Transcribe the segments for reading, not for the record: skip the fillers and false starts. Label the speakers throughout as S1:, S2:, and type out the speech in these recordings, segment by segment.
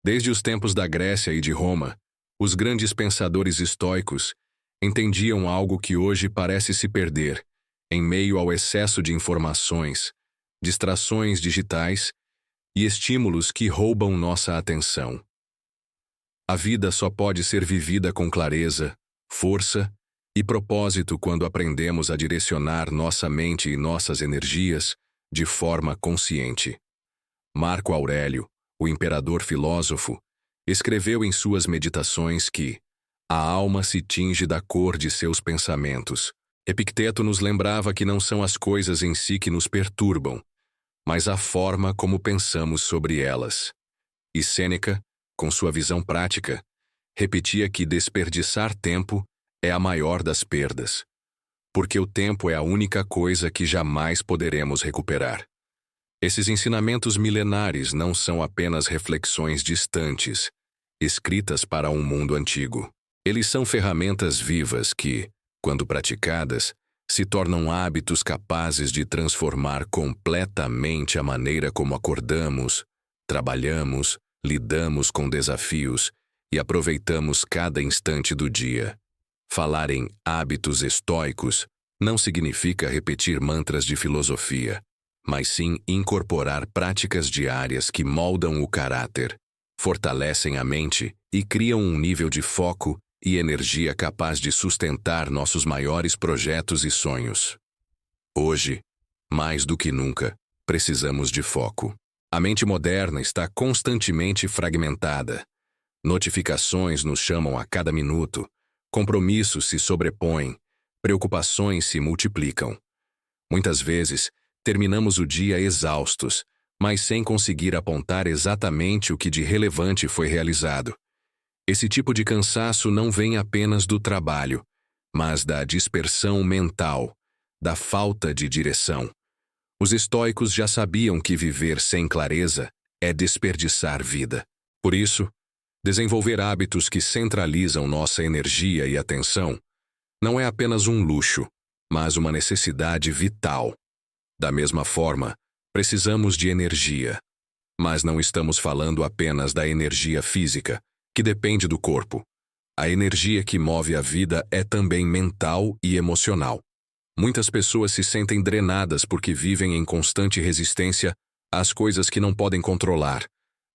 S1: Desde os tempos da Grécia e de Roma, os grandes pensadores estoicos entendiam algo que hoje parece se perder em meio ao excesso de informações, distrações digitais e estímulos que roubam nossa atenção. A vida só pode ser vivida com clareza, força e propósito quando aprendemos a direcionar nossa mente e nossas energias de forma consciente. Marco Aurélio, o imperador filósofo, escreveu em suas meditações que a alma se tinge da cor de seus pensamentos. Epicteto nos lembrava que não são as coisas em si que nos perturbam, mas a forma como pensamos sobre elas. E Sêneca, com sua visão prática, repetia que desperdiçar tempo é a maior das perdas, porque o tempo é a única coisa que jamais poderemos recuperar. Esses ensinamentos milenares não são apenas reflexões distantes, escritas para um mundo antigo. Eles são ferramentas vivas que, quando praticadas, se tornam hábitos capazes de transformar completamente a maneira como acordamos, trabalhamos, lidamos com desafios e aproveitamos cada instante do dia. Falar em hábitos estoicos não significa repetir mantras de filosofia, mas sim incorporar práticas diárias que moldam o caráter, fortalecem a mente e criam um nível de foco e energia capaz de sustentar nossos maiores projetos e sonhos. Hoje, mais do que nunca, precisamos de foco. A mente moderna está constantemente fragmentada. Notificações nos chamam a cada minuto, compromissos se sobrepõem, preocupações se multiplicam. Muitas vezes, terminamos o dia exaustos, mas sem conseguir apontar exatamente o que de relevante foi realizado. Esse tipo de cansaço não vem apenas do trabalho, mas da dispersão mental, da falta de direção. Os estoicos já sabiam que viver sem clareza é desperdiçar vida. Por isso, desenvolver hábitos que centralizam nossa energia e atenção não é apenas um luxo, mas uma necessidade vital. Da mesma forma, precisamos de energia. Mas não estamos falando apenas da energia física, que depende do corpo. A energia que move a vida é também mental e emocional. Muitas pessoas se sentem drenadas porque vivem em constante resistência às coisas que não podem controlar,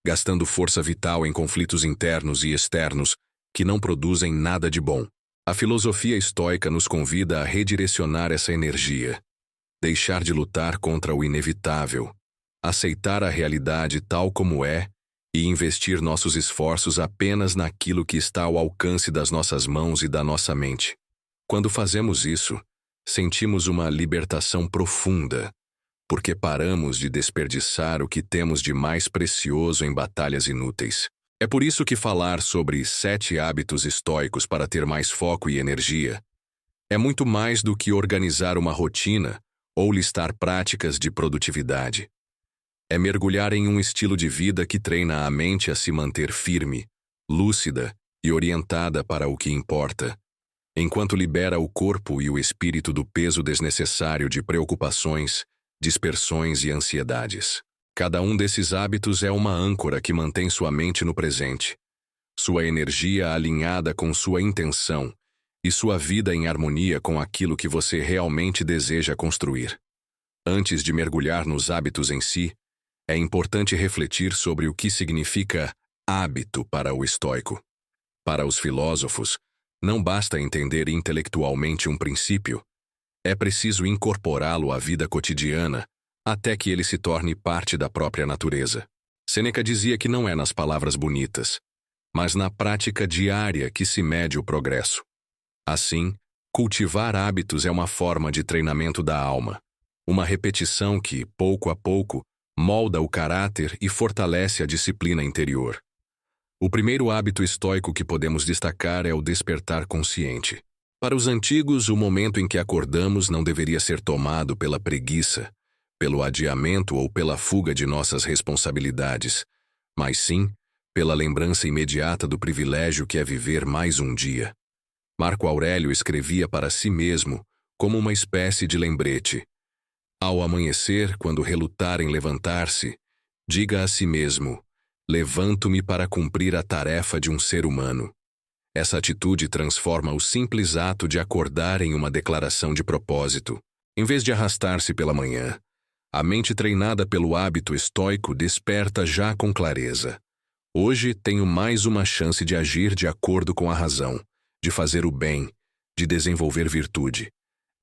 S1: gastando força vital em conflitos internos e externos que não produzem nada de bom. A filosofia estoica nos convida a redirecionar essa energia, deixar de lutar contra o inevitável, aceitar a realidade tal como é e investir nossos esforços apenas naquilo que está ao alcance das nossas mãos e da nossa mente. Quando fazemos isso, sentimos uma libertação profunda, porque paramos de desperdiçar o que temos de mais precioso em batalhas inúteis. É por isso que falar sobre 7 hábitos estoicos para ter mais foco e energia é muito mais do que organizar uma rotina ou listar práticas de produtividade. É mergulhar em um estilo de vida que treina a mente a se manter firme, lúcida e orientada para o que importa, enquanto libera o corpo e o espírito do peso desnecessário de preocupações, dispersões e ansiedades. Cada um desses hábitos é uma âncora que mantém sua mente no presente, sua energia alinhada com sua intenção e sua vida em harmonia com aquilo que você realmente deseja construir. Antes de mergulhar nos hábitos em si, é importante refletir sobre o que significa hábito para o estoico. Para os filósofos, não basta entender intelectualmente um princípio, é preciso incorporá-lo à vida cotidiana até que ele se torne parte da própria natureza. Sêneca dizia que não é nas palavras bonitas, mas na prática diária que se mede o progresso. Assim, cultivar hábitos é uma forma de treinamento da alma, uma repetição que, pouco a pouco, molda o caráter e fortalece a disciplina interior. O primeiro hábito estoico que podemos destacar é o despertar consciente. Para os antigos, o momento em que acordamos não deveria ser tomado pela preguiça, pelo adiamento ou pela fuga de nossas responsabilidades, mas sim pela lembrança imediata do privilégio que é viver mais um dia. Marco Aurélio escrevia para si mesmo como uma espécie de lembrete. Ao amanhecer, quando relutar em levantar-se, diga a si mesmo: Levanto-me para cumprir a tarefa de um ser humano. Essa atitude transforma o simples ato de acordar em uma declaração de propósito. Em vez de arrastar-se pela manhã, a mente treinada pelo hábito estoico desperta já com clareza. Hoje tenho mais uma chance de agir de acordo com a razão, de fazer o bem, de desenvolver virtude.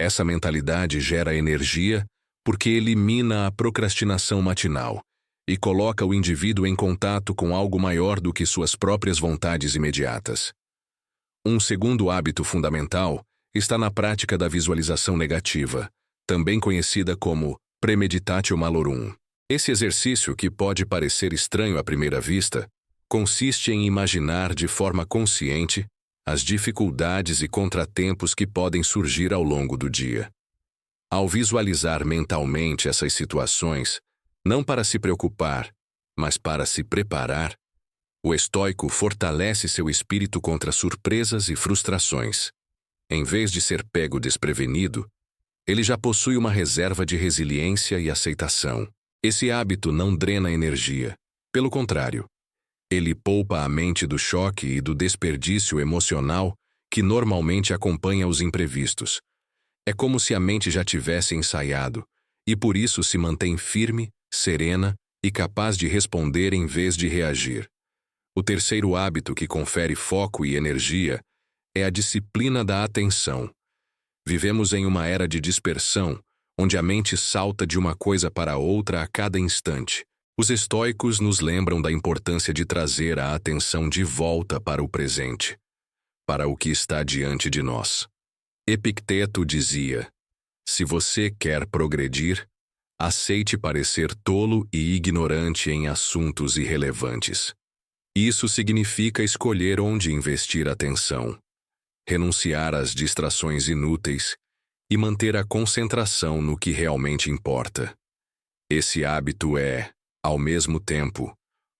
S1: Essa mentalidade gera energia porque elimina a procrastinação matinal e coloca o indivíduo em contato com algo maior do que suas próprias vontades imediatas. Um segundo hábito fundamental está na prática da visualização negativa, também conhecida como premeditatio malorum. Esse exercício, que pode parecer estranho à primeira vista, consiste em imaginar de forma consciente as dificuldades e contratempos que podem surgir ao longo do dia. Ao visualizar mentalmente essas situações, não para se preocupar, mas para se preparar, o estoico fortalece seu espírito contra surpresas e frustrações. Em vez de ser pego desprevenido, ele já possui uma reserva de resiliência e aceitação. Esse hábito não drena energia. Pelo contrário, ele poupa a mente do choque e do desperdício emocional que normalmente acompanha os imprevistos. É como se a mente já tivesse ensaiado, e por isso se mantém firme, serena e capaz de responder em vez de reagir. O terceiro hábito que confere foco e energia é a disciplina da atenção. Vivemos em uma era de dispersão, onde a mente salta de uma coisa para outra a cada instante. Os estoicos nos lembram da importância de trazer a atenção de volta para o presente, para o que está diante de nós. Epicteto dizia: se você quer progredir, aceite parecer tolo e ignorante em assuntos irrelevantes. Isso significa escolher onde investir atenção, renunciar às distrações inúteis e manter a concentração no que realmente importa. Esse hábito é, ao mesmo tempo,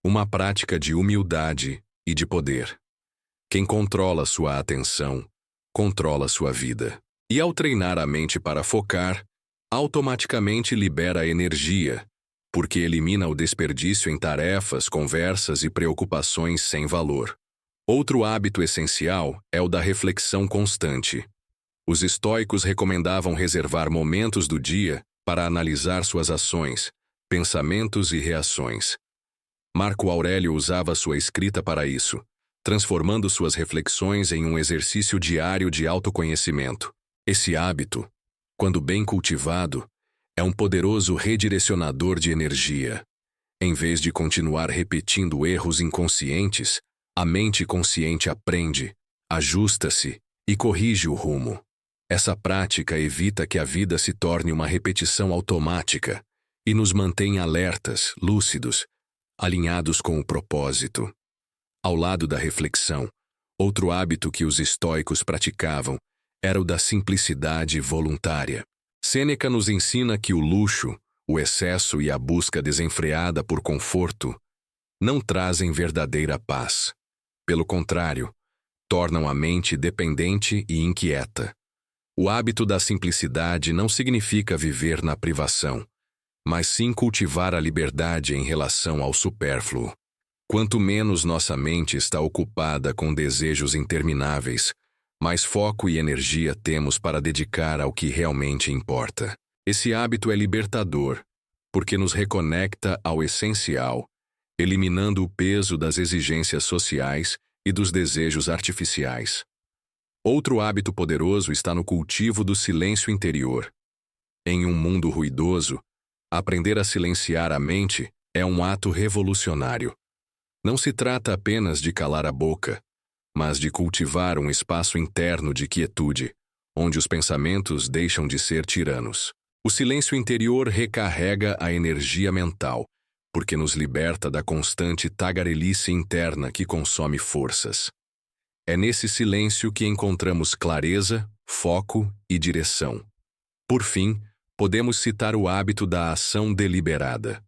S1: uma prática de humildade e de poder. Quem controla sua atenção, controla sua vida. E ao treinar a mente para focar, automaticamente libera energia, porque elimina o desperdício em tarefas, conversas e preocupações sem valor. Outro hábito essencial é o da reflexão constante. Os estoicos recomendavam reservar momentos do dia para analisar suas ações, pensamentos e reações. Marco Aurélio usava sua escrita para isso, transformando suas reflexões em um exercício diário de autoconhecimento. Esse hábito, quando bem cultivado, é um poderoso redirecionador de energia. Em vez de continuar repetindo erros inconscientes, a mente consciente aprende, ajusta-se e corrige o rumo. Essa prática evita que a vida se torne uma repetição automática e nos mantém alertas, lúcidos, alinhados com o propósito. Ao lado da reflexão, outro hábito que os estoicos praticavam era o da simplicidade voluntária. Sêneca nos ensina que o luxo, o excesso e a busca desenfreada por conforto não trazem verdadeira paz. Pelo contrário, tornam a mente dependente e inquieta. O hábito da simplicidade não significa viver na privação, mas sim cultivar a liberdade em relação ao supérfluo. Quanto menos nossa mente está ocupada com desejos intermináveis, mais foco e energia temos para dedicar ao que realmente importa. Esse hábito é libertador, porque nos reconecta ao essencial, eliminando o peso das exigências sociais e dos desejos artificiais. Outro hábito poderoso está no cultivo do silêncio interior. Em um mundo ruidoso, aprender a silenciar a mente é um ato revolucionário. Não se trata apenas de calar a boca, mas de cultivar um espaço interno de quietude, onde os pensamentos deixam de ser tiranos. O silêncio interior recarrega a energia mental, porque nos liberta da constante tagarelice interna que consome forças. É nesse silêncio que encontramos clareza, foco e direção. Por fim, podemos citar o hábito da ação deliberada.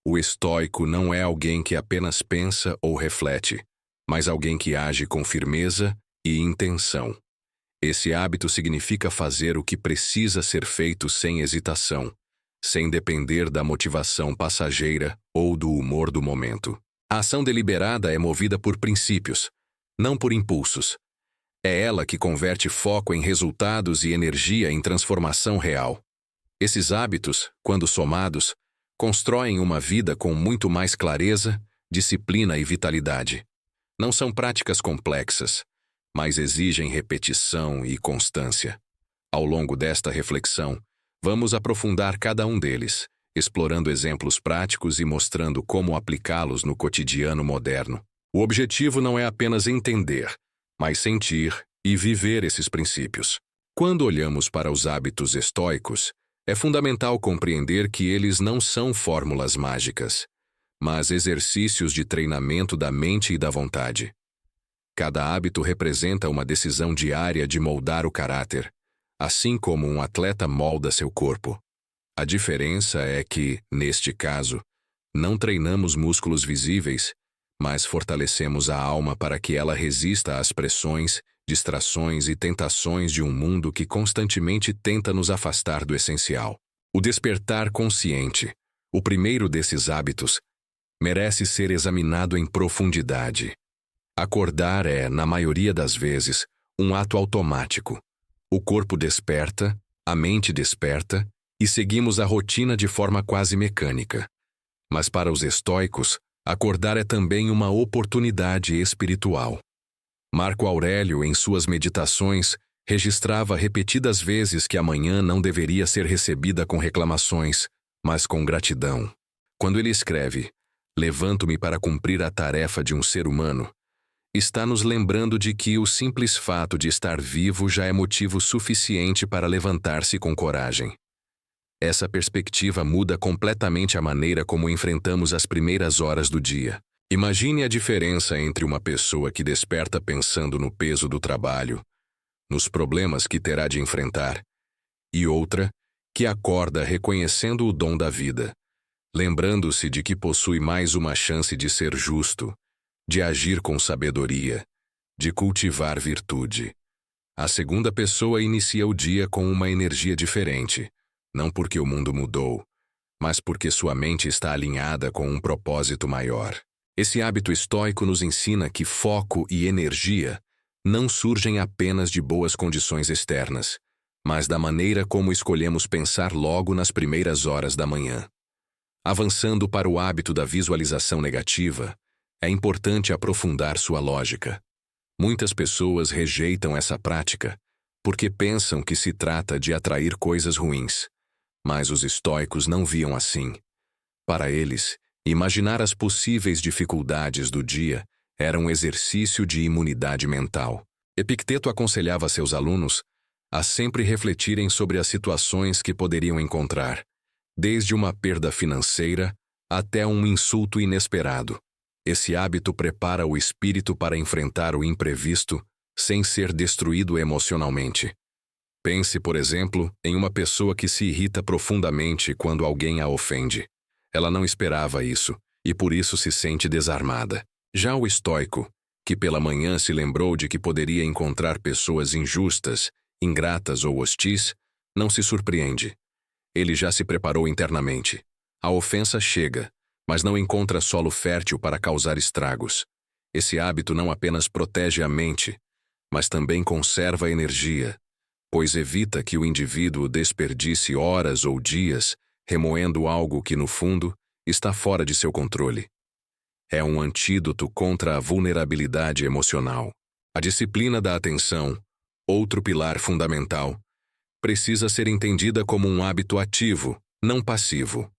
S1: O estoico não é alguém que apenas pensa ou reflete, mas alguém que age com firmeza e intenção. Esse hábito significa fazer o que precisa ser feito sem hesitação, sem depender da motivação passageira ou do humor do momento. A ação deliberada é movida por princípios, não por impulsos. É ela que converte foco em resultados e energia em transformação real. Esses hábitos, quando somados, constroem uma vida com muito mais clareza, disciplina e vitalidade. Não são práticas complexas, mas exigem repetição e constância. Ao longo desta reflexão, vamos aprofundar cada um deles, explorando exemplos práticos e mostrando como aplicá-los no cotidiano moderno. O objetivo não é apenas entender, mas sentir e viver esses princípios. Quando olhamos para os hábitos estoicos, é fundamental compreender que eles não são fórmulas mágicas, mas exercícios de treinamento da mente e da vontade. Cada hábito representa uma decisão diária de moldar o caráter, assim como um atleta molda seu corpo. A diferença é que, neste caso, não treinamos músculos visíveis, mas fortalecemos a alma para que ela resista às pressões, distrações e tentações de um mundo que constantemente tenta nos afastar do essencial. O despertar consciente, o primeiro desses hábitos, merece ser examinado em profundidade. Acordar é, na maioria das vezes, um ato automático. O corpo desperta, a mente desperta, e seguimos a rotina de forma quase mecânica. Mas para os estoicos, acordar é também uma oportunidade espiritual. Marco Aurélio, em suas meditações, registrava repetidas vezes que a manhã não deveria ser recebida com reclamações, mas com gratidão. Quando ele escreve, "Levanto-me para cumprir a tarefa de um ser humano", está nos lembrando de que o simples fato de estar vivo já é motivo suficiente para levantar-se com coragem. Essa perspectiva muda completamente a maneira como enfrentamos as primeiras horas do dia. Imagine a diferença entre uma pessoa que desperta pensando no peso do trabalho, nos problemas que terá de enfrentar, e outra que acorda reconhecendo o dom da vida, lembrando-se de que possui mais uma chance de ser justo, de agir com sabedoria, de cultivar virtude. A segunda pessoa inicia o dia com uma energia diferente, não porque o mundo mudou, mas porque sua mente está alinhada com um propósito maior. Esse hábito estoico nos ensina que foco e energia não surgem apenas de boas condições externas, mas da maneira como escolhemos pensar logo nas primeiras horas da manhã. Avançando para o hábito da visualização negativa, é importante aprofundar sua lógica. Muitas pessoas rejeitam essa prática porque pensam que se trata de atrair coisas ruins, mas os estoicos não viam assim. Para eles, imaginar as possíveis dificuldades do dia era um exercício de imunidade mental. Epicteto aconselhava seus alunos a sempre refletirem sobre as situações que poderiam encontrar, desde uma perda financeira até um insulto inesperado. Esse hábito prepara o espírito para enfrentar o imprevisto sem ser destruído emocionalmente. Pense, por exemplo, em uma pessoa que se irrita profundamente quando alguém a ofende. Ela não esperava isso, e por isso se sente desarmada. Já o estoico, que pela manhã se lembrou de que poderia encontrar pessoas injustas, ingratas ou hostis, não se surpreende. Ele já se preparou internamente. A ofensa chega, mas não encontra solo fértil para causar estragos. Esse hábito não apenas protege a mente, mas também conserva energia, pois evita que o indivíduo desperdice horas ou dias remoendo algo que, no fundo, está fora de seu controle. É um antídoto contra a vulnerabilidade emocional. A disciplina da atenção, outro pilar fundamental, precisa ser entendida como um hábito ativo, não passivo.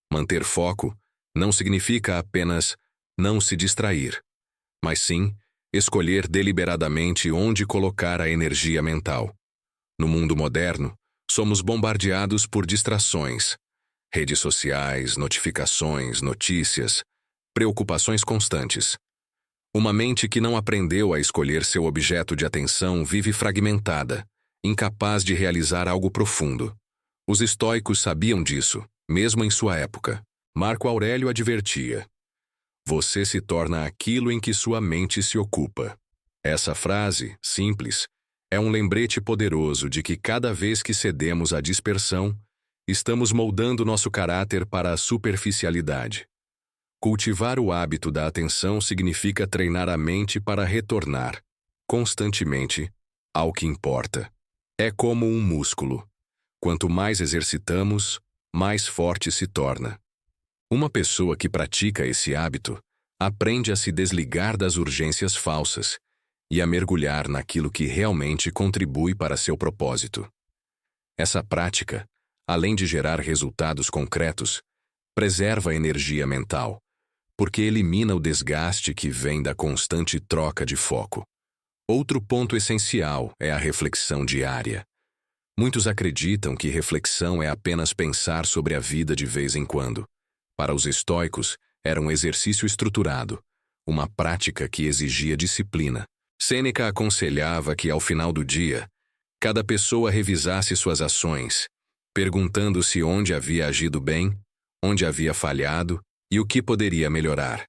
S1: Manter foco não significa apenas não se distrair, mas sim escolher deliberadamente onde colocar a energia mental. No mundo moderno, somos bombardeados por distrações, redes sociais, notificações, notícias, preocupações constantes. Uma mente que não aprendeu a escolher seu objeto de atenção vive fragmentada, incapaz de realizar algo profundo. Os estoicos sabiam disso, mesmo em sua época. Marco Aurélio advertia: "Você se torna aquilo em que sua mente se ocupa." Essa frase, simples, é um lembrete poderoso de que cada vez que cedemos à dispersão, estamos moldando nosso caráter para a superficialidade. Cultivar o hábito da atenção significa treinar a mente para retornar, constantemente, ao que importa. É como um músculo. Quanto mais exercitamos, mais forte se torna. Uma pessoa que pratica esse hábito aprende a se desligar das urgências falsas e a mergulhar naquilo que realmente contribui para seu propósito. Essa prática, além de gerar resultados concretos, preserva a energia mental, porque elimina o desgaste que vem da constante troca de foco. Outro ponto essencial é a reflexão diária. Muitos acreditam que reflexão é apenas pensar sobre a vida de vez em quando. Para os estoicos, era um exercício estruturado, uma prática que exigia disciplina. Sêneca aconselhava que, ao final do dia, cada pessoa revisasse suas ações, perguntando-se onde havia agido bem, onde havia falhado e o que poderia melhorar.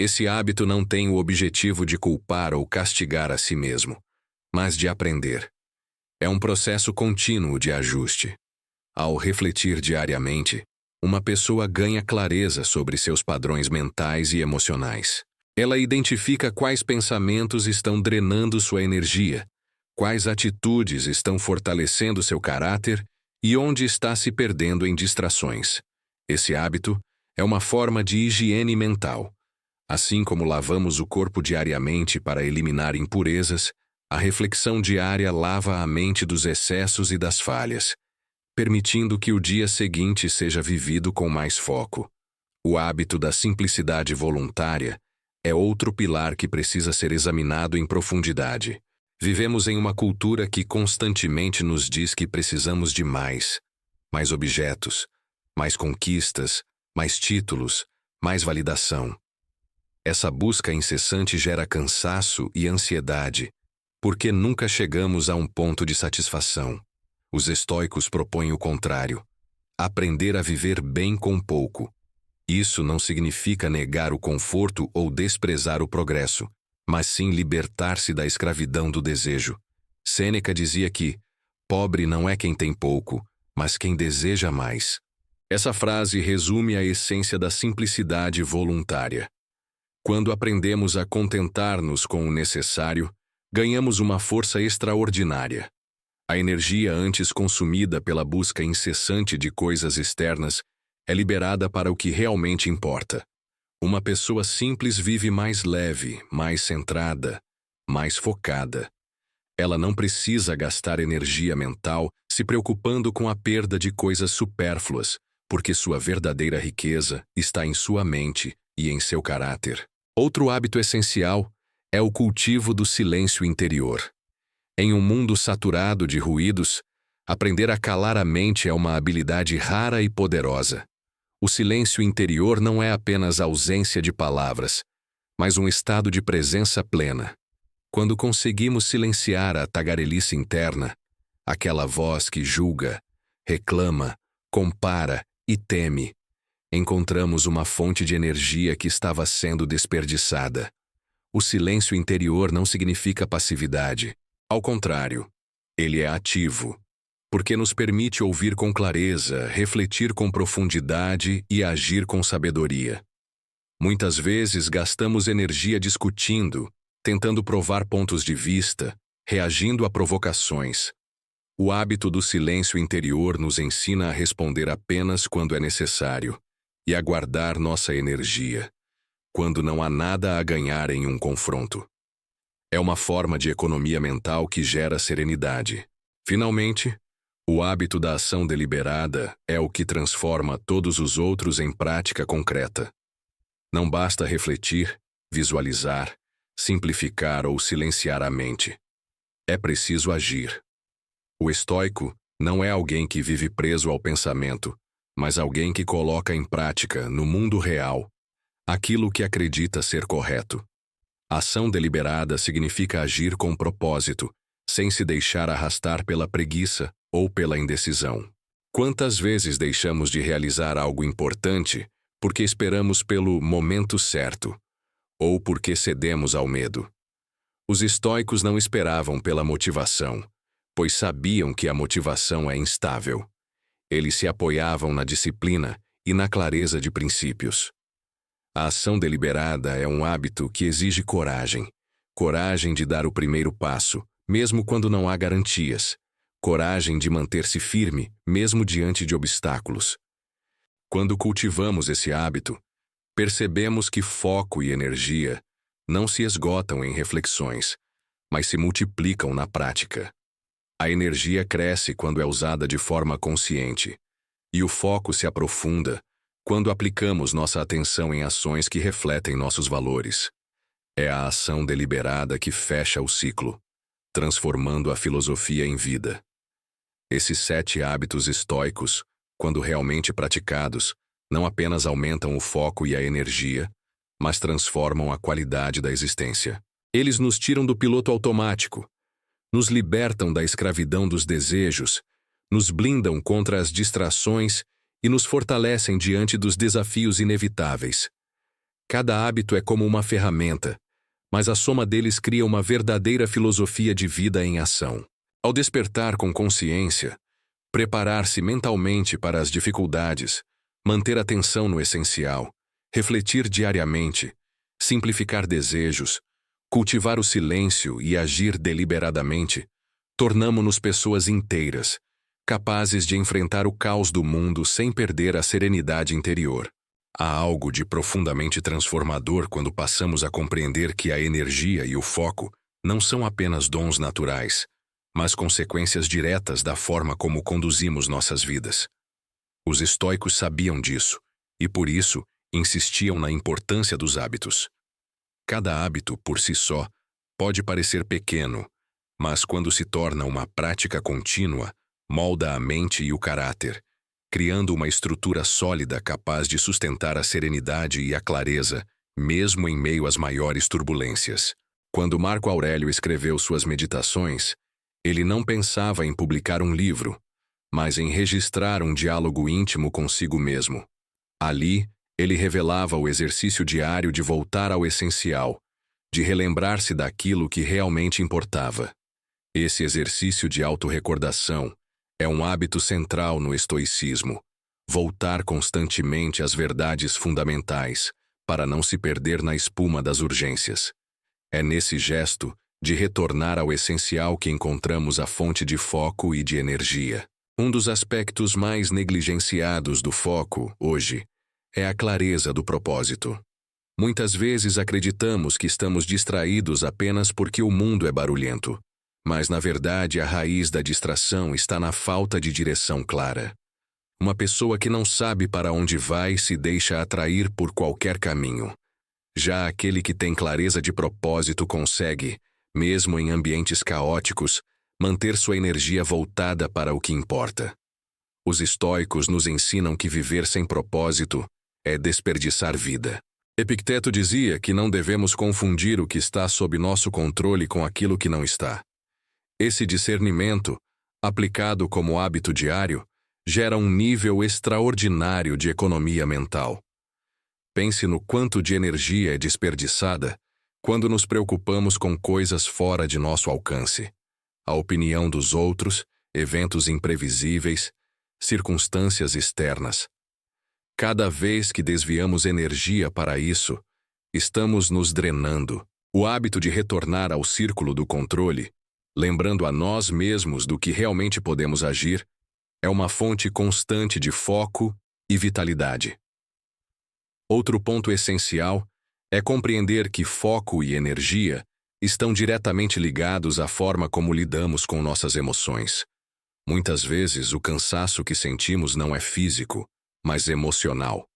S1: Esse hábito não tem o objetivo de culpar ou castigar a si mesmo, mas de aprender. É um processo contínuo de ajuste. Ao refletir diariamente, uma pessoa ganha clareza sobre seus padrões mentais e emocionais. Ela identifica quais pensamentos estão drenando sua energia, quais atitudes estão fortalecendo seu caráter e onde está se perdendo em distrações. Esse hábito é uma forma de higiene mental. Assim como lavamos o corpo diariamente para eliminar impurezas, a reflexão diária lava a mente dos excessos e das falhas, permitindo que o dia seguinte seja vivido com mais foco. O hábito da simplicidade voluntária é outro pilar que precisa ser examinado em profundidade. Vivemos em uma cultura que constantemente nos diz que precisamos de mais objetos, mais conquistas, mais títulos, mais validação. Essa busca incessante gera cansaço e ansiedade, porque nunca chegamos a um ponto de satisfação. Os estoicos propõem o contrário: aprender a viver bem com pouco. Isso não significa negar o conforto ou desprezar o progresso, mas sim libertar-se da escravidão do desejo. Sêneca dizia que pobre não é quem tem pouco, mas quem deseja mais. Essa frase resume a essência da simplicidade voluntária. Quando aprendemos a contentar-nos com o necessário, ganhamos uma força extraordinária. A energia antes consumida pela busca incessante de coisas externas é liberada para o que realmente importa. Uma pessoa simples vive mais leve, mais centrada, mais focada. Ela não precisa gastar energia mental se preocupando com a perda de coisas supérfluas, porque sua verdadeira riqueza está em sua mente e em seu caráter. Outro hábito essencial é o cultivo do silêncio interior. Em um mundo saturado de ruídos, aprender a calar a mente é uma habilidade rara e poderosa. O silêncio interior não é apenas ausência de palavras, mas um estado de presença plena. Quando conseguimos silenciar a tagarelice interna, aquela voz que julga, reclama, compara e teme, encontramos uma fonte de energia que estava sendo desperdiçada. O silêncio interior não significa passividade. Ao contrário, ele é ativo, porque nos permite ouvir com clareza, refletir com profundidade e agir com sabedoria. Muitas vezes gastamos energia discutindo, tentando provar pontos de vista, reagindo a provocações. O hábito do silêncio interior nos ensina a responder apenas quando é necessário e a guardar nossa energia, quando não há nada a ganhar em um confronto. É uma forma de economia mental que gera serenidade. Finalmente, o hábito da ação deliberada é o que transforma todos os outros em prática concreta. Não basta refletir, visualizar, simplificar ou silenciar a mente. É preciso agir. O estoico não é alguém que vive preso ao pensamento, mas alguém que coloca em prática, no mundo real, aquilo que acredita ser correto. Ação deliberada significa agir com propósito, sem se deixar arrastar pela preguiça ou pela indecisão. Quantas vezes deixamos de realizar algo importante porque esperamos pelo momento certo, ou porque cedemos ao medo? Os estoicos não esperavam pela motivação, pois sabiam que a motivação é instável. Eles se apoiavam na disciplina e na clareza de princípios. A ação deliberada é um hábito que exige coragem. Coragem de dar o primeiro passo, mesmo quando não há garantias. Coragem de manter-se firme, mesmo diante de obstáculos. Quando cultivamos esse hábito, percebemos que foco e energia não se esgotam em reflexões, mas se multiplicam na prática. A energia cresce quando é usada de forma consciente, e o foco se aprofunda quando aplicamos nossa atenção em ações que refletem nossos valores. É a ação deliberada que fecha o ciclo, transformando a filosofia em vida. Esses 7 hábitos estoicos, quando realmente praticados, não apenas aumentam o foco e a energia, mas transformam a qualidade da existência. Eles nos tiram do piloto automático, nos libertam da escravidão dos desejos, nos blindam contra as distrações e nos fortalecem diante dos desafios inevitáveis. Cada hábito é como uma ferramenta, mas a soma deles cria uma verdadeira filosofia de vida em ação. Ao despertar com consciência, preparar-se mentalmente para as dificuldades, manter atenção no essencial, refletir diariamente, simplificar desejos, cultivar o silêncio e agir deliberadamente, tornamo-nos pessoas inteiras, capazes de enfrentar o caos do mundo sem perder a serenidade interior. Há algo de profundamente transformador quando passamos a compreender que a energia e o foco não são apenas dons naturais, mas consequências diretas da forma como conduzimos nossas vidas. Os estoicos sabiam disso, e por isso insistiam na importância dos hábitos. Cada hábito, por si só, pode parecer pequeno, mas quando se torna uma prática contínua, molda a mente e o caráter, criando uma estrutura sólida capaz de sustentar a serenidade e a clareza, mesmo em meio às maiores turbulências. Quando Marco Aurélio escreveu suas meditações, ele não pensava em publicar um livro, mas em registrar um diálogo íntimo consigo mesmo. Ali, ele revelava o exercício diário de voltar ao essencial, de relembrar-se daquilo que realmente importava. Esse exercício de autorrecordação é um hábito central no estoicismo, voltar constantemente às verdades fundamentais, para não se perder na espuma das urgências. É nesse gesto de retornar ao essencial que encontramos a fonte de foco e de energia. Um dos aspectos mais negligenciados do foco, hoje, é a clareza do propósito. Muitas vezes acreditamos que estamos distraídos apenas porque o mundo é barulhento, mas na verdade a raiz da distração está na falta de direção clara. Uma pessoa que não sabe para onde vai se deixa atrair por qualquer caminho. Já aquele que tem clareza de propósito consegue, mesmo em ambientes caóticos, manter sua energia voltada para o que importa. Os estoicos nos ensinam que viver sem propósito é desperdiçar vida. Epicteto dizia que não devemos confundir o que está sob nosso controle com aquilo que não está. Esse discernimento, aplicado como hábito diário, gera um nível extraordinário de economia mental. Pense no quanto de energia é desperdiçada quando nos preocupamos com coisas fora de nosso alcance. A opinião dos outros, eventos imprevisíveis, circunstâncias externas. Cada vez que desviamos energia para isso, estamos nos drenando. O hábito de retornar ao círculo do controle, lembrando a nós mesmos do que realmente podemos agir, é uma fonte constante de foco e vitalidade. Outro ponto essencial é compreender que foco e energia estão diretamente ligados à forma como lidamos com nossas emoções. Muitas vezes, o cansaço que sentimos não é físico, mas emocional.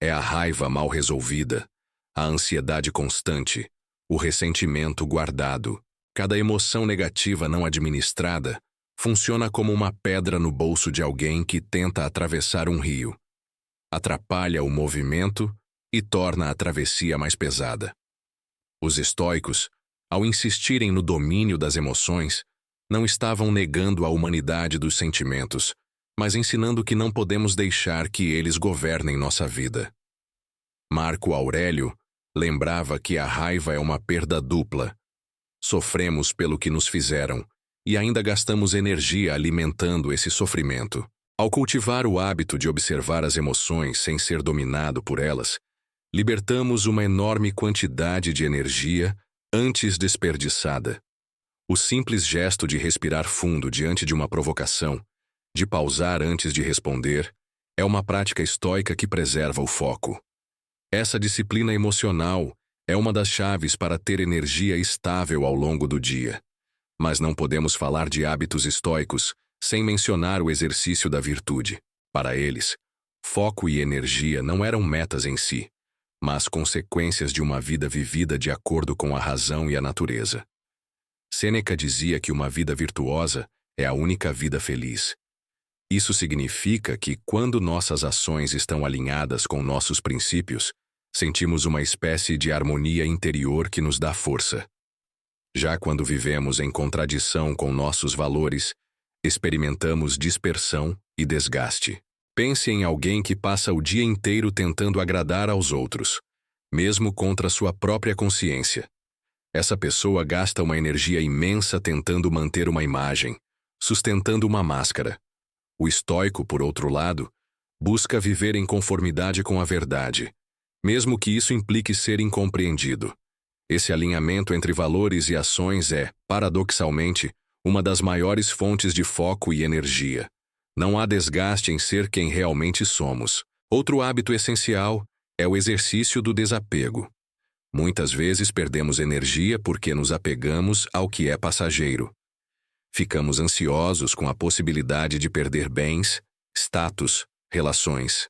S1: É a raiva mal resolvida, a ansiedade constante, o ressentimento guardado. Cada emoção negativa não administrada funciona como uma pedra no bolso de alguém que tenta atravessar um rio. Atrapalha o movimento e torna a travessia mais pesada. Os estoicos, ao insistirem no domínio das emoções, não estavam negando a humanidade dos sentimentos, mas ensinando que não podemos deixar que eles governem nossa vida. Marco Aurélio lembrava que a raiva é uma perda dupla. Sofremos pelo que nos fizeram e ainda gastamos energia alimentando esse sofrimento. Ao cultivar o hábito de observar as emoções sem ser dominado por elas, libertamos uma enorme quantidade de energia antes desperdiçada. O simples gesto de respirar fundo diante de uma provocação, de pausar antes de responder, é uma prática estoica que preserva o foco. Essa disciplina emocional é uma das chaves para ter energia estável ao longo do dia. Mas não podemos falar de hábitos estoicos sem mencionar o exercício da virtude. Para eles, foco e energia não eram metas em si, mas consequências de uma vida vivida de acordo com a razão e a natureza. Sêneca dizia que uma vida virtuosa é a única vida feliz. Isso significa que, quando nossas ações estão alinhadas com nossos princípios, sentimos uma espécie de harmonia interior que nos dá força. Já quando vivemos em contradição com nossos valores, experimentamos dispersão e desgaste. Pense em alguém que passa o dia inteiro tentando agradar aos outros, mesmo contra sua própria consciência. Essa pessoa gasta uma energia imensa tentando manter uma imagem, sustentando uma máscara. O estoico, por outro lado, busca viver em conformidade com a verdade, mesmo que isso implique ser incompreendido. Esse alinhamento entre valores e ações é, paradoxalmente, uma das maiores fontes de foco e energia. Não há desgaste em ser quem realmente somos. Outro hábito essencial é o exercício do desapego. Muitas vezes perdemos energia porque nos apegamos ao que é passageiro. Ficamos ansiosos com a possibilidade de perder bens, status, relações.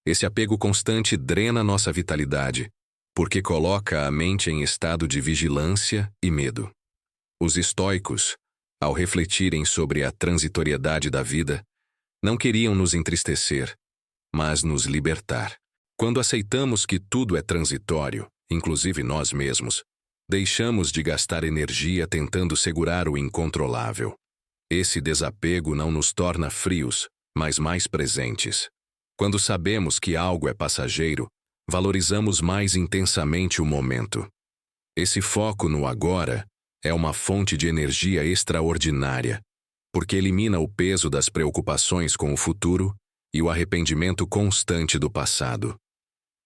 S1: Esse apego constante drena nossa vitalidade, porque coloca a mente em estado de vigilância e medo. Os estoicos, ao refletirem sobre a transitoriedade da vida, não queriam nos entristecer, mas nos libertar. Quando aceitamos que tudo é transitório, inclusive nós mesmos, deixamos de gastar energia tentando segurar o incontrolável. Esse desapego não nos torna frios, mas mais presentes. Quando sabemos que algo é passageiro, valorizamos mais intensamente o momento. Esse foco no agora é uma fonte de energia extraordinária, porque elimina o peso das preocupações com o futuro e o arrependimento constante do passado.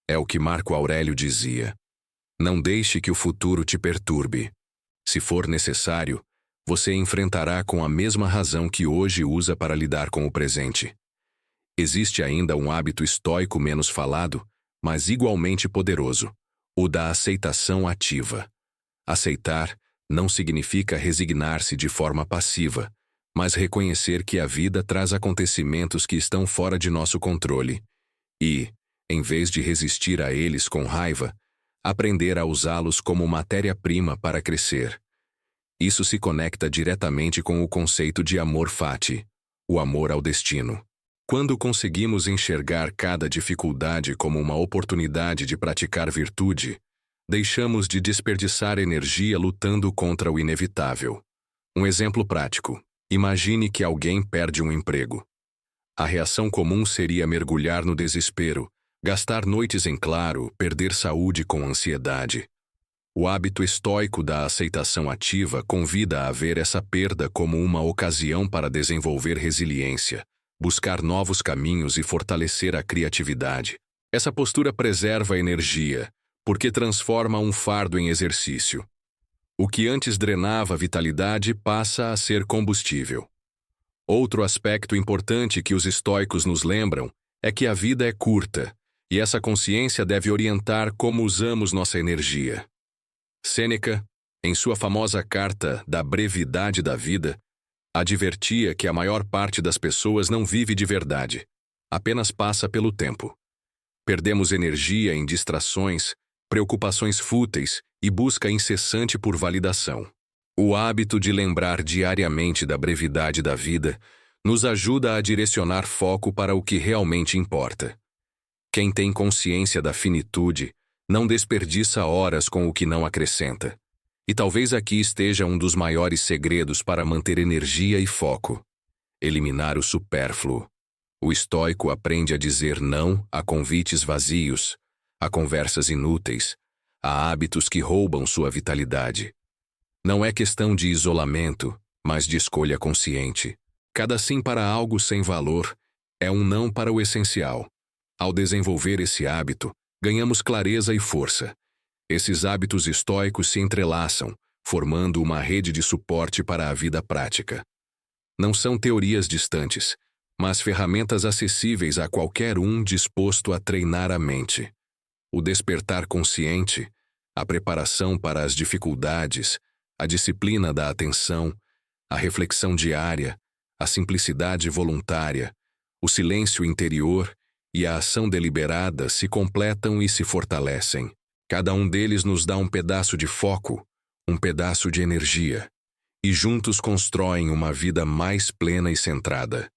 S1: É o que Marco Aurélio dizia: não deixe que o futuro te perturbe. Se for necessário, você enfrentará com a mesma razão que hoje usa para lidar com o presente. Existe ainda um hábito estoico menos falado, mas igualmente poderoso: o da aceitação ativa. Aceitar não significa resignar-se de forma passiva, mas reconhecer que a vida traz acontecimentos que estão fora de nosso controle e, em vez de resistir a eles com raiva, aprender a usá-los como matéria-prima para crescer. Isso se conecta diretamente com o conceito de amor fati, o amor ao destino. Quando conseguimos enxergar cada dificuldade como uma oportunidade de praticar virtude, deixamos de desperdiçar energia lutando contra o inevitável. Um exemplo prático: imagine que alguém perde um emprego. A reação comum seria mergulhar no desespero, gastar noites em claro, perder saúde com ansiedade. O hábito estoico da aceitação ativa convida a ver essa perda como uma ocasião para desenvolver resiliência, buscar novos caminhos e fortalecer a criatividade. Essa postura preserva a energia, porque transforma um fardo em exercício. O que antes drenava a vitalidade passa a ser combustível. Outro aspecto importante que os estoicos nos lembram é que a vida é curta, e essa consciência deve orientar como usamos nossa energia. Sêneca, em sua famosa carta da brevidade da vida, advertia que a maior parte das pessoas não vive de verdade, apenas passa pelo tempo. Perdemos energia em distrações, preocupações fúteis e busca incessante por validação. O hábito de lembrar diariamente da brevidade da vida nos ajuda a direcionar foco para o que realmente importa. Quem tem consciência da finitude não desperdiça horas com o que não acrescenta. E talvez aqui esteja um dos maiores segredos para manter energia e foco: eliminar o supérfluo. O estoico aprende a dizer não a convites vazios, a conversas inúteis, a hábitos que roubam sua vitalidade. Não é questão de isolamento, mas de escolha consciente. Cada sim para algo sem valor é um não para o essencial. Ao desenvolver esse hábito, ganhamos clareza e força. Esses hábitos estoicos se entrelaçam, formando uma rede de suporte para a vida prática. Não são teorias distantes, mas ferramentas acessíveis a qualquer um disposto a treinar a mente. O despertar consciente, a preparação para as dificuldades, a disciplina da atenção, a reflexão diária, a simplicidade voluntária, o silêncio interior e a ação deliberada se completam e se fortalecem. Cada um deles nos dá um pedaço de foco, um pedaço de energia, e juntos constroem uma vida mais plena e centrada.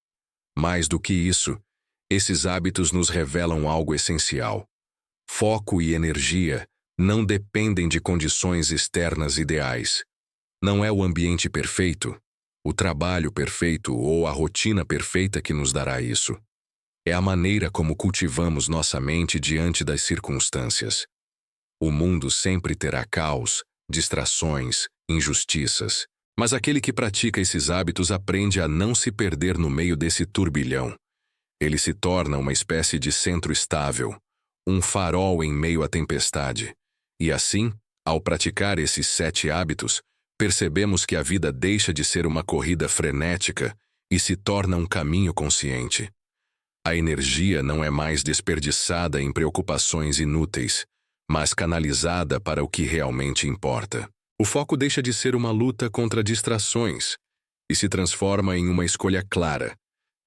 S1: Mais do que isso, esses hábitos nos revelam algo essencial. Foco e energia não dependem de condições externas ideais. Não é o ambiente perfeito, o trabalho perfeito ou a rotina perfeita que nos dará isso. É a maneira como cultivamos nossa mente diante das circunstâncias. O mundo sempre terá caos, distrações, injustiças. Mas aquele que pratica esses hábitos aprende a não se perder no meio desse turbilhão. Ele se torna uma espécie de centro estável, um farol em meio à tempestade. E assim, ao praticar esses 7 hábitos, percebemos que a vida deixa de ser uma corrida frenética e se torna um caminho consciente. A energia não é mais desperdiçada em preocupações inúteis, mas canalizada para o que realmente importa. O foco deixa de ser uma luta contra distrações e se transforma em uma escolha clara,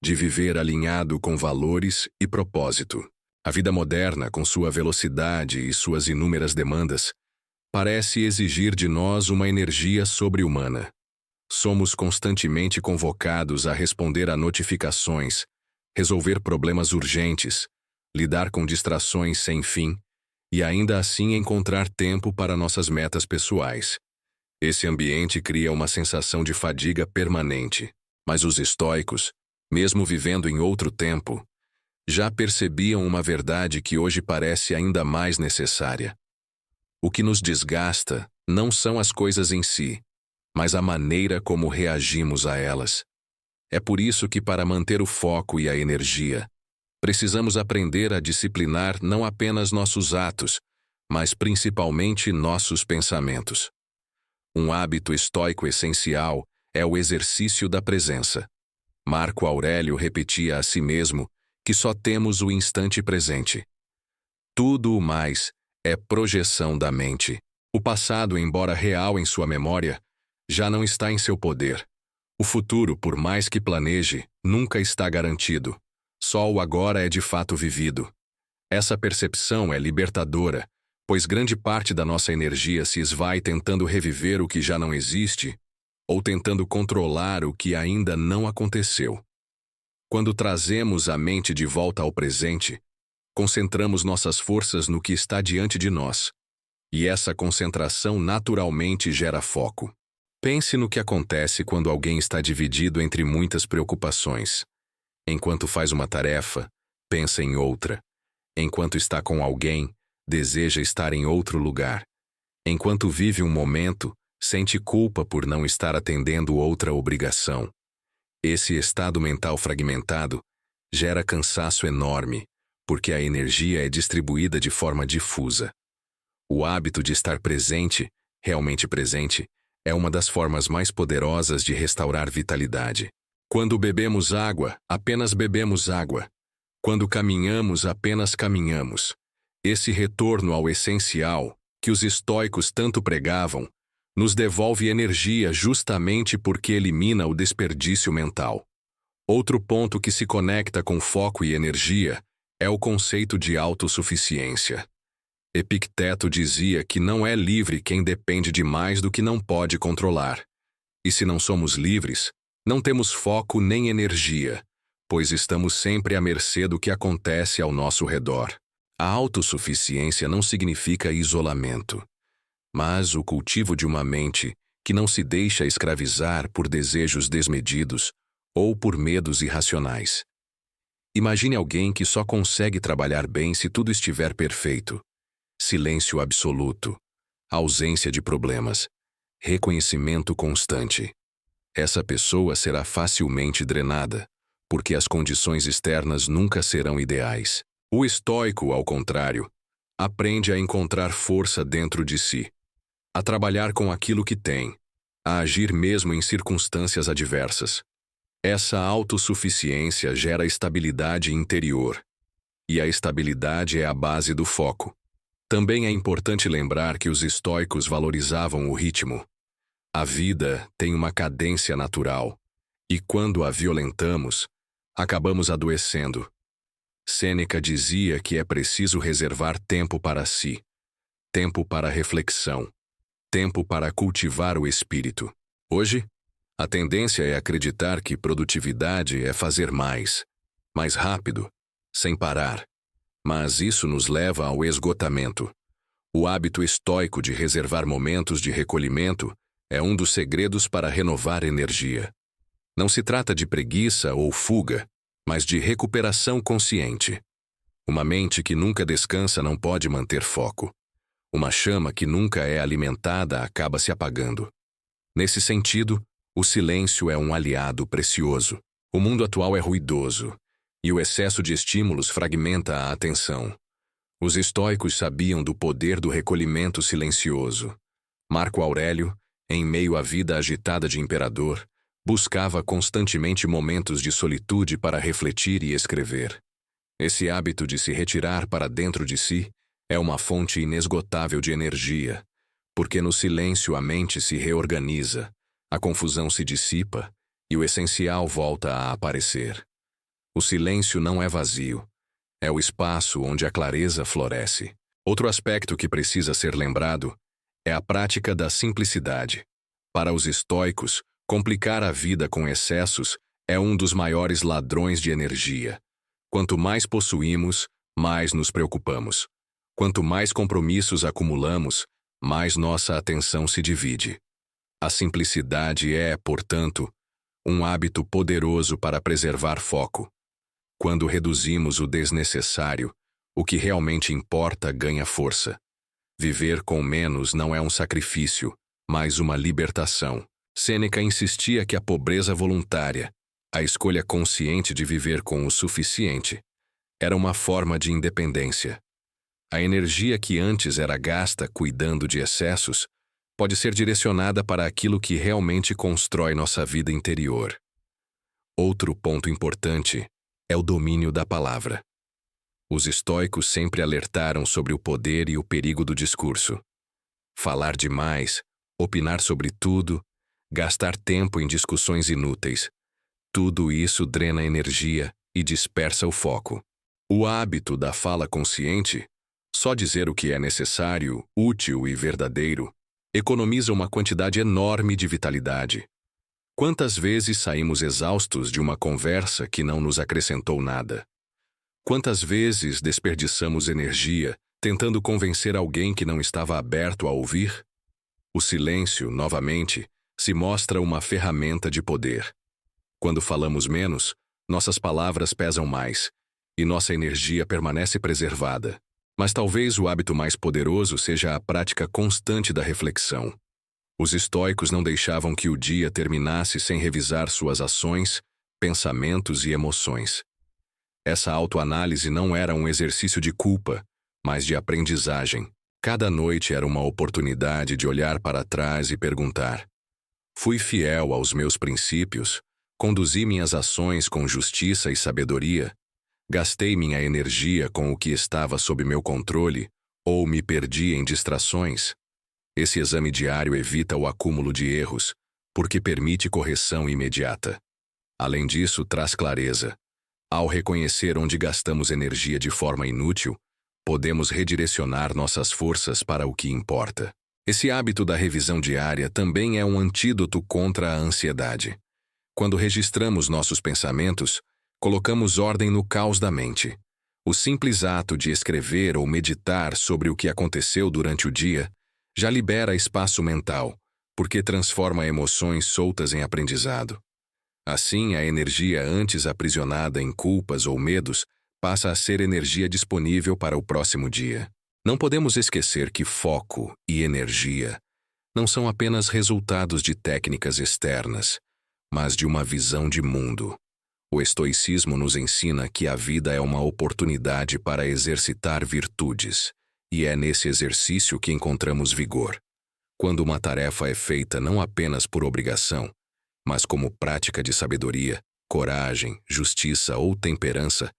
S1: de viver alinhado com valores e propósito. A vida moderna, com sua velocidade e suas inúmeras demandas, parece exigir de nós uma energia sobre-humana. Somos constantemente convocados a responder a notificações, resolver problemas urgentes, lidar com distrações sem fim e ainda assim encontrar tempo para nossas metas pessoais. Esse ambiente cria uma sensação de fadiga permanente, mas os estoicos, mesmo vivendo em outro tempo, já percebiam uma verdade que hoje parece ainda mais necessária. O que nos desgasta não são as coisas em si, mas a maneira como reagimos a elas. É por isso que, para manter o foco e a energia, precisamos aprender a disciplinar não apenas nossos atos, mas principalmente nossos pensamentos. Um hábito estoico essencial é o exercício da presença. Marco Aurélio repetia a si mesmo que só temos o instante presente. Tudo o mais é projeção da mente. O passado, embora real em sua memória, já não está em seu poder. O futuro, por mais que planeje, nunca está garantido. Só o agora é de fato vivido. Essa percepção é libertadora, pois grande parte da nossa energia se esvai tentando reviver o que já não existe ou tentando controlar o que ainda não aconteceu. Quando trazemos a mente de volta ao presente, concentramos nossas forças no que está diante de nós, e essa concentração naturalmente gera foco. Pense no que acontece quando alguém está dividido entre muitas preocupações. Enquanto faz uma tarefa, pensa em outra. Enquanto está com alguém, deseja estar em outro lugar. Enquanto vive um momento, sente culpa por não estar atendendo outra obrigação. Esse estado mental fragmentado gera cansaço enorme, porque a energia é distribuída de forma difusa. O hábito de estar presente, realmente presente, é uma das formas mais poderosas de restaurar vitalidade. Quando bebemos água, apenas bebemos água. Quando caminhamos, apenas caminhamos. Esse retorno ao essencial, que os estoicos tanto pregavam, nos devolve energia justamente porque elimina o desperdício mental. Outro ponto que se conecta com foco e energia é o conceito de autossuficiência. Epicteto dizia que não é livre quem depende de mais do que não pode controlar. E se não somos livres, não temos foco nem energia, pois estamos sempre à mercê do que acontece ao nosso redor. A autossuficiência não significa isolamento, mas o cultivo de uma mente que não se deixa escravizar por desejos desmedidos ou por medos irracionais. Imagine alguém que só consegue trabalhar bem se tudo estiver perfeito. Silêncio absoluto, ausência de problemas, reconhecimento constante. Essa pessoa será facilmente drenada, porque as condições externas nunca serão ideais. O estoico, ao contrário, aprende a encontrar força dentro de si, a trabalhar com aquilo que tem, a agir mesmo em circunstâncias adversas. Essa autossuficiência gera estabilidade interior, e a estabilidade é a base do foco. Também é importante lembrar que os estoicos valorizavam o ritmo. A vida tem uma cadência natural, e quando a violentamos, acabamos adoecendo. Sêneca dizia que é preciso reservar tempo para si, tempo para reflexão, tempo para cultivar o espírito. Hoje, a tendência é acreditar que produtividade é fazer mais rápido, sem parar. Mas isso nos leva ao esgotamento. O hábito estoico de reservar momentos de recolhimento é um dos segredos para renovar energia. Não se trata de preguiça ou fuga, mas de recuperação consciente. Uma mente que nunca descansa não pode manter foco. Uma chama que nunca é alimentada acaba se apagando. Nesse sentido, o silêncio é um aliado precioso. O mundo atual é ruidoso, e o excesso de estímulos fragmenta a atenção. Os estoicos sabiam do poder do recolhimento silencioso. Marco Aurélio, em meio à vida agitada de imperador, buscava constantemente momentos de solitude para refletir e escrever. Esse hábito de se retirar para dentro de si é uma fonte inesgotável de energia, porque no silêncio a mente se reorganiza, a confusão se dissipa e o essencial volta a aparecer. O silêncio não é vazio, é o espaço onde a clareza floresce. Outro aspecto que precisa ser lembrado é a prática da simplicidade. Para os estoicos, complicar a vida com excessos é um dos maiores ladrões de energia. Quanto mais possuímos, mais nos preocupamos. Quanto mais compromissos acumulamos, mais nossa atenção se divide. A simplicidade é, portanto, um hábito poderoso para preservar foco. Quando reduzimos o desnecessário, o que realmente importa ganha força. Viver com menos não é um sacrifício, mas uma libertação. Sêneca insistia que a pobreza voluntária, a escolha consciente de viver com o suficiente, era uma forma de independência. A energia que antes era gasta cuidando de excessos pode ser direcionada para aquilo que realmente constrói nossa vida interior. Outro ponto importante é o domínio da palavra. Os estoicos sempre alertaram sobre o poder e o perigo do discurso. Falar demais, opinar sobre tudo, gastar tempo em discussões inúteis. Tudo isso drena energia e dispersa o foco. O hábito da fala consciente, só dizer o que é necessário, útil e verdadeiro, economiza uma quantidade enorme de vitalidade. Quantas vezes saímos exaustos de uma conversa que não nos acrescentou nada? Quantas vezes desperdiçamos energia tentando convencer alguém que não estava aberto a ouvir? O silêncio, novamente, se mostra uma ferramenta de poder. Quando falamos menos, nossas palavras pesam mais, e nossa energia permanece preservada. Mas talvez o hábito mais poderoso seja a prática constante da reflexão. Os estoicos não deixavam que o dia terminasse sem revisar suas ações, pensamentos e emoções. Essa autoanálise não era um exercício de culpa, mas de aprendizagem. Cada noite era uma oportunidade de olhar para trás e perguntar: fui fiel aos meus princípios? Conduzi minhas ações com justiça e sabedoria? Gastei minha energia com o que estava sob meu controle ou me perdi em distrações? Esse exame diário evita o acúmulo de erros, porque permite correção imediata. Além disso, traz clareza. Ao reconhecer onde gastamos energia de forma inútil, podemos redirecionar nossas forças para o que importa. Esse hábito da revisão diária também é um antídoto contra a ansiedade. Quando registramos nossos pensamentos, colocamos ordem no caos da mente. O simples ato de escrever ou meditar sobre o que aconteceu durante o dia já libera espaço mental, porque transforma emoções soltas em aprendizado. Assim, a energia antes aprisionada em culpas ou medos passa a ser energia disponível para o próximo dia. Não podemos esquecer que foco e energia não são apenas resultados de técnicas externas, mas de uma visão de mundo. O estoicismo nos ensina que a vida é uma oportunidade para exercitar virtudes, E é nesse exercício que encontramos vigor. Quando uma tarefa é feita não apenas por obrigação, mas como prática de sabedoria, coragem, justiça ou temperança,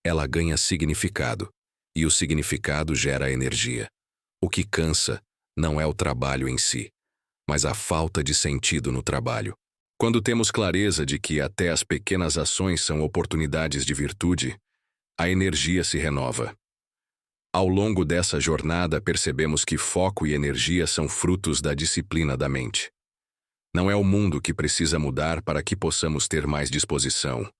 S1: ela ganha significado, e o significado gera energia. O que cansa não é o trabalho em si, mas a falta de sentido no trabalho. Quando temos clareza de que até as pequenas ações são oportunidades de virtude, a energia se renova. Ao longo dessa jornada, percebemos que foco e energia são frutos da disciplina da mente. Não é o mundo que precisa mudar para que possamos ter mais disposição.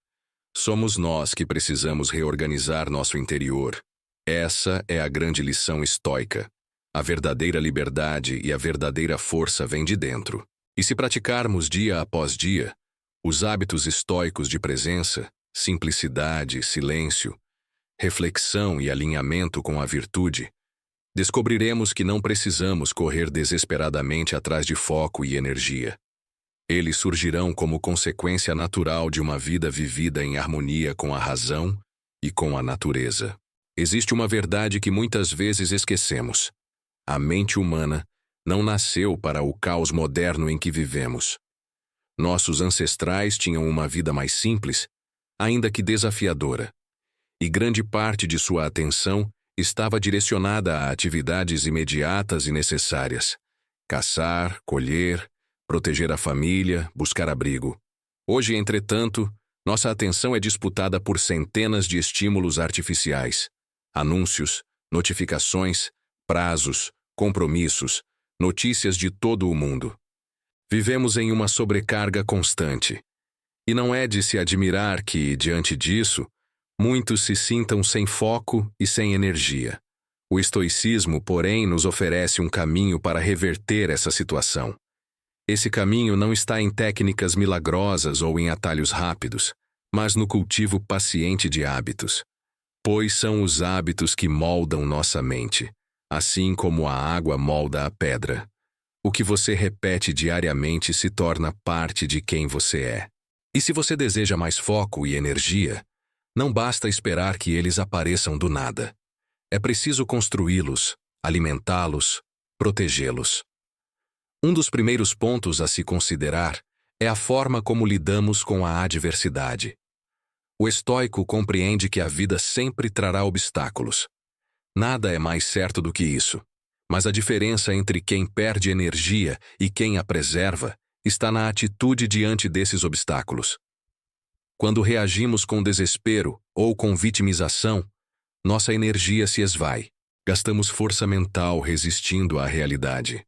S1: Somos nós que precisamos reorganizar nosso interior. Essa é a grande lição estoica. A verdadeira liberdade e a verdadeira força vêm de dentro. E se praticarmos dia após dia, os hábitos estoicos de presença, simplicidade, silêncio, reflexão e alinhamento com a virtude, descobriremos que não precisamos correr desesperadamente atrás de foco e energia. Eles surgirão como consequência natural de uma vida vivida em harmonia com a razão e com a natureza. Existe uma verdade que muitas vezes esquecemos. A mente humana não nasceu para o caos moderno em que vivemos. Nossos ancestrais tinham uma vida mais simples, ainda que desafiadora, e grande parte de sua atenção estava direcionada a atividades imediatas e necessárias: caçar, colher, proteger a família, buscar abrigo. Hoje, entretanto, nossa atenção é disputada por centenas de estímulos artificiais: anúncios, notificações, prazos, compromissos, notícias de todo o mundo. Vivemos em uma sobrecarga constante. E não é de se admirar que, diante disso, muitos se sintam sem foco e sem energia. O estoicismo, porém, nos oferece um caminho para reverter essa situação. Esse caminho não está em técnicas milagrosas ou em atalhos rápidos, mas no cultivo paciente de hábitos. Pois são os hábitos que moldam nossa mente, assim como a água molda a pedra. O que você repete diariamente se torna parte de quem você é. E se você deseja mais foco e energia, não basta esperar que eles apareçam do nada. É preciso construí-los, alimentá-los, protegê-los. Um dos primeiros pontos a se considerar é a forma como lidamos com a adversidade. O estoico compreende que a vida sempre trará obstáculos. Nada é mais certo do que isso, mas a diferença entre quem perde energia e quem a preserva está na atitude diante desses obstáculos. Quando reagimos com desespero ou com vitimização, nossa energia se esvai. Gastamos força mental resistindo à realidade.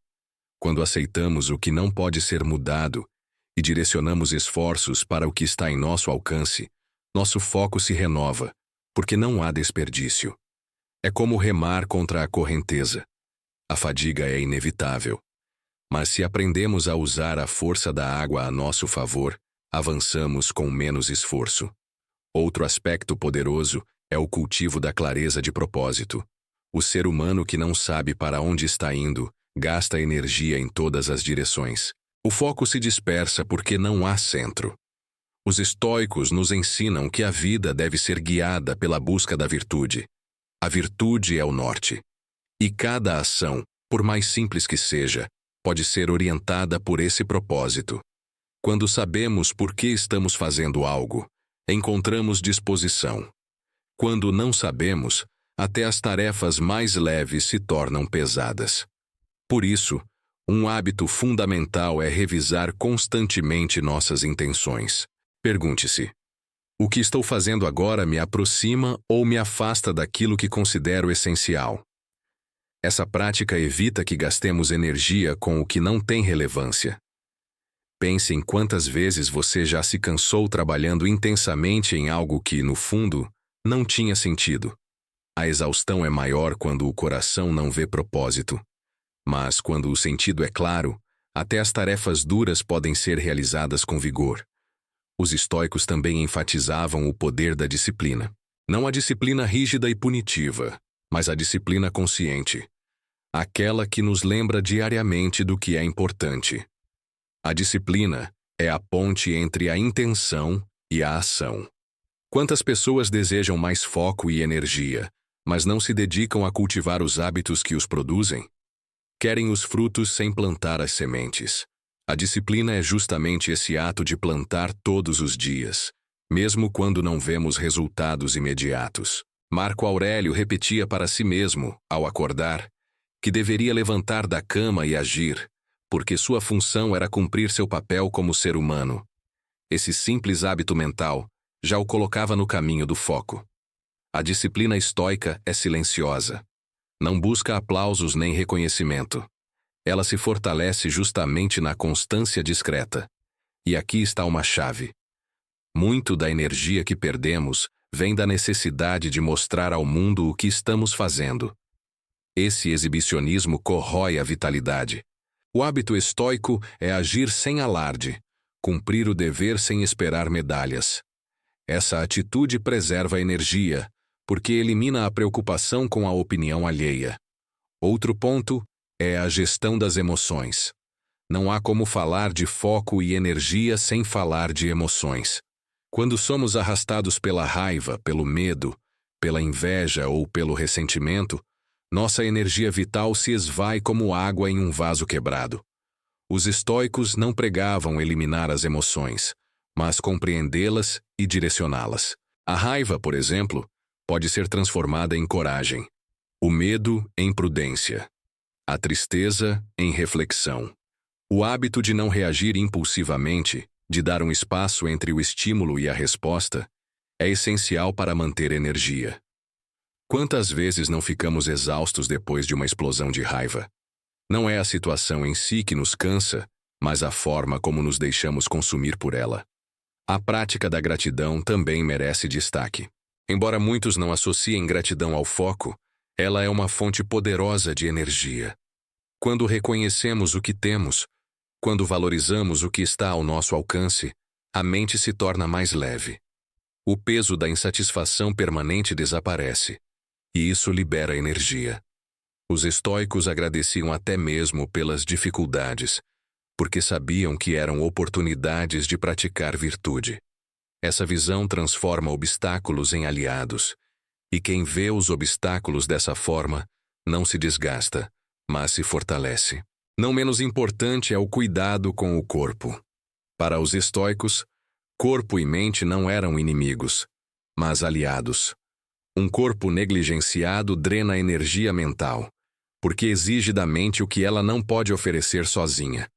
S1: Quando aceitamos o que não pode ser mudado e direcionamos esforços para o que está em nosso alcance, nosso foco se renova, porque não há desperdício. É como remar contra a correnteza. A fadiga é inevitável. Mas se aprendemos a usar a força da água a nosso favor, avançamos com menos esforço. Outro aspecto poderoso é o cultivo da clareza de propósito. O ser humano que não sabe para onde está indo, gasta energia em todas as direções. O foco se dispersa porque não há centro. Os estoicos nos ensinam que a vida deve ser guiada pela busca da virtude. A virtude é o norte. E cada ação, por mais simples que seja, pode ser orientada por esse propósito. Quando sabemos por que estamos fazendo algo, encontramos disposição. Quando não sabemos, até as tarefas mais leves se tornam pesadas. Por isso, um hábito fundamental é revisar constantemente nossas intenções. Pergunte-se: o que estou fazendo agora me aproxima ou me afasta daquilo que considero essencial? Essa prática evita que gastemos energia com o que não tem relevância. Pense em quantas vezes você já se cansou trabalhando intensamente em algo que, no fundo, não tinha sentido. A exaustão é maior quando o coração não vê propósito. Mas, quando o sentido é claro, até as tarefas duras podem ser realizadas com vigor. Os estoicos também enfatizavam o poder da disciplina. Não a disciplina rígida e punitiva, mas a disciplina consciente. Aquela que nos lembra diariamente do que é importante. A disciplina é a ponte entre a intenção e a ação. Quantas pessoas desejam mais foco e energia, mas não se dedicam a cultivar os hábitos que os produzem. Querem os frutos sem plantar as sementes. A disciplina é justamente esse ato de plantar todos os dias, mesmo quando não vemos resultados imediatos. Marco Aurélio repetia para si mesmo, ao acordar, que deveria levantar da cama e agir, porque sua função era cumprir seu papel como ser humano. Esse simples hábito mental já o colocava no caminho do foco. A disciplina estoica é silenciosa. Não busca aplausos nem reconhecimento. Ela se fortalece justamente na constância discreta. E aqui está uma chave. Muito da energia que perdemos vem da necessidade de mostrar ao mundo o que estamos fazendo. Esse exibicionismo corrói a vitalidade. O hábito estoico é agir sem alarde, cumprir o dever sem esperar medalhas. Essa atitude preserva a energia, porque elimina a preocupação com a opinião alheia. Outro ponto é a gestão das emoções. Não há como falar de foco e energia sem falar de emoções. Quando somos arrastados pela raiva, pelo medo, pela inveja ou pelo ressentimento, nossa energia vital se esvai como água em um vaso quebrado. Os estoicos não pregavam eliminar as emoções, mas compreendê-las e direcioná-las. A raiva, por exemplo, pode ser transformada em coragem, o medo em prudência, a tristeza em reflexão. O hábito de não reagir impulsivamente, de dar um espaço entre o estímulo e a resposta, é essencial para manter energia. Quantas vezes não ficamos exaustos depois de uma explosão de raiva? Não é a situação em si que nos cansa, mas a forma como nos deixamos consumir por ela. A prática da gratidão também merece destaque. Embora muitos não associem gratidão ao foco, ela é uma fonte poderosa de energia. Quando reconhecemos o que temos, quando valorizamos o que está ao nosso alcance, a mente se torna mais leve. O peso da insatisfação permanente desaparece, e isso libera energia. Os estoicos agradeciam até mesmo pelas dificuldades, porque sabiam que eram oportunidades de praticar virtude. Essa visão transforma obstáculos em aliados, e quem vê os obstáculos dessa forma não se desgasta, mas se fortalece. Não menos importante é o cuidado com o corpo. Para os estoicos, corpo e mente não eram inimigos, mas aliados. Um corpo negligenciado drena a energia mental, porque exige da mente o que ela não pode oferecer sozinha.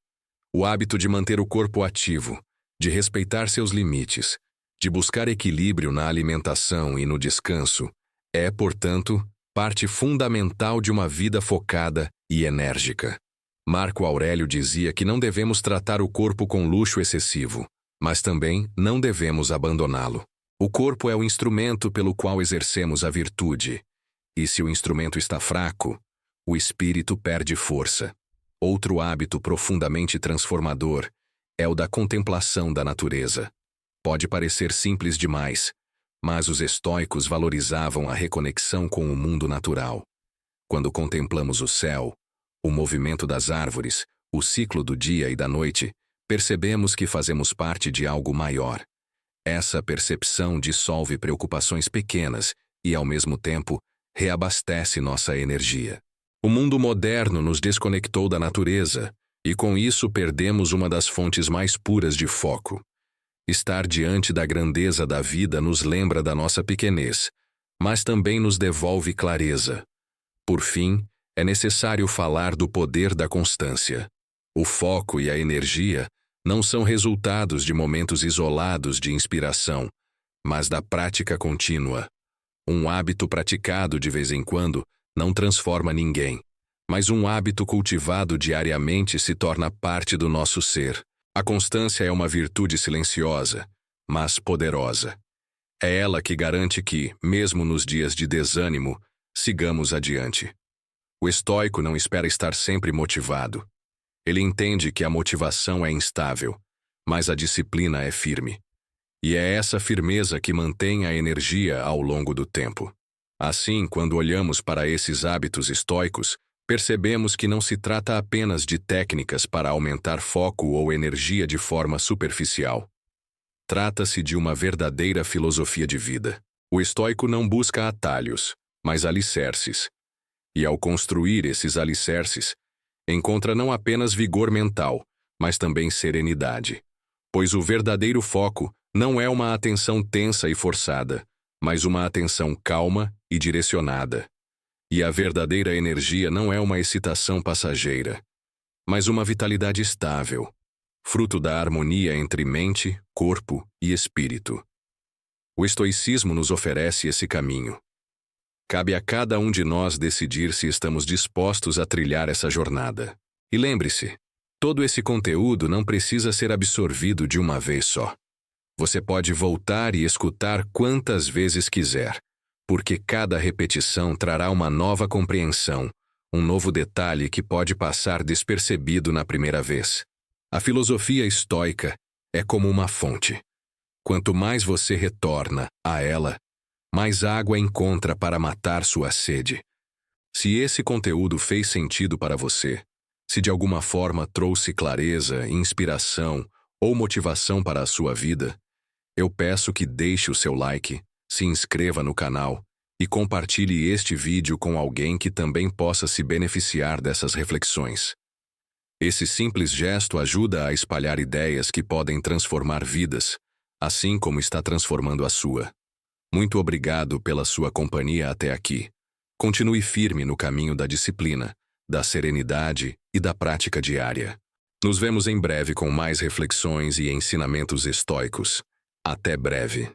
S1: O hábito de manter o corpo ativo, de respeitar seus limites, de buscar equilíbrio na alimentação e no descanso, é, portanto, parte fundamental de uma vida focada e enérgica. Marco Aurélio dizia que não devemos tratar o corpo com luxo excessivo, mas também não devemos abandoná-lo. O corpo é o instrumento pelo qual exercemos a virtude, e se o instrumento está fraco, o espírito perde força. Outro hábito profundamente transformador é o da contemplação da natureza. Pode parecer simples demais, mas os estoicos valorizavam a reconexão com o mundo natural. Quando contemplamos o céu, o movimento das árvores, o ciclo do dia e da noite, percebemos que fazemos parte de algo maior. Essa percepção dissolve preocupações pequenas e, ao mesmo tempo, reabastece nossa energia. O mundo moderno nos desconectou da natureza e, com isso, perdemos uma das fontes mais puras de foco. Estar diante da grandeza da vida nos lembra da nossa pequenez, mas também nos devolve clareza. Por fim, é necessário falar do poder da constância. O foco e a energia não são resultados de momentos isolados de inspiração, mas da prática contínua. Um hábito praticado de vez em quando não transforma ninguém, mas um hábito cultivado diariamente se torna parte do nosso ser. A constância é uma virtude silenciosa, mas poderosa. É ela que garante que, mesmo nos dias de desânimo, sigamos adiante. O estoico não espera estar sempre motivado. Ele entende que a motivação é instável, mas a disciplina é firme. E é essa firmeza que mantém a energia ao longo do tempo. Assim, quando olhamos para esses hábitos estoicos, percebemos que não se trata apenas de técnicas para aumentar foco ou energia de forma superficial. Trata-se de uma verdadeira filosofia de vida. O estoico não busca atalhos, mas alicerces. E ao construir esses alicerces, encontra não apenas vigor mental, mas também serenidade. Pois o verdadeiro foco não é uma atenção tensa e forçada, mas uma atenção calma e direcionada. E a verdadeira energia não é uma excitação passageira, mas uma vitalidade estável, fruto da harmonia entre mente, corpo e espírito. O estoicismo nos oferece esse caminho. Cabe a cada um de nós decidir se estamos dispostos a trilhar essa jornada. E lembre-se, todo esse conteúdo não precisa ser absorvido de uma vez só. Você pode voltar e escutar quantas vezes quiser, porque cada repetição trará uma nova compreensão, um novo detalhe que pode passar despercebido na primeira vez. A filosofia estoica é como uma fonte. Quanto mais você retorna a ela, mais água encontra para matar sua sede. Se esse conteúdo fez sentido para você, se de alguma forma trouxe clareza, inspiração ou motivação para a sua vida, eu peço que deixe o seu like, se inscreva no canal e compartilhe este vídeo com alguém que também possa se beneficiar dessas reflexões. Esse simples gesto ajuda a espalhar ideias que podem transformar vidas, assim como está transformando a sua. Muito obrigado pela sua companhia até aqui. Continue firme no caminho da disciplina, da serenidade e da prática diária. Nos vemos em breve com mais reflexões e ensinamentos estoicos. Até breve.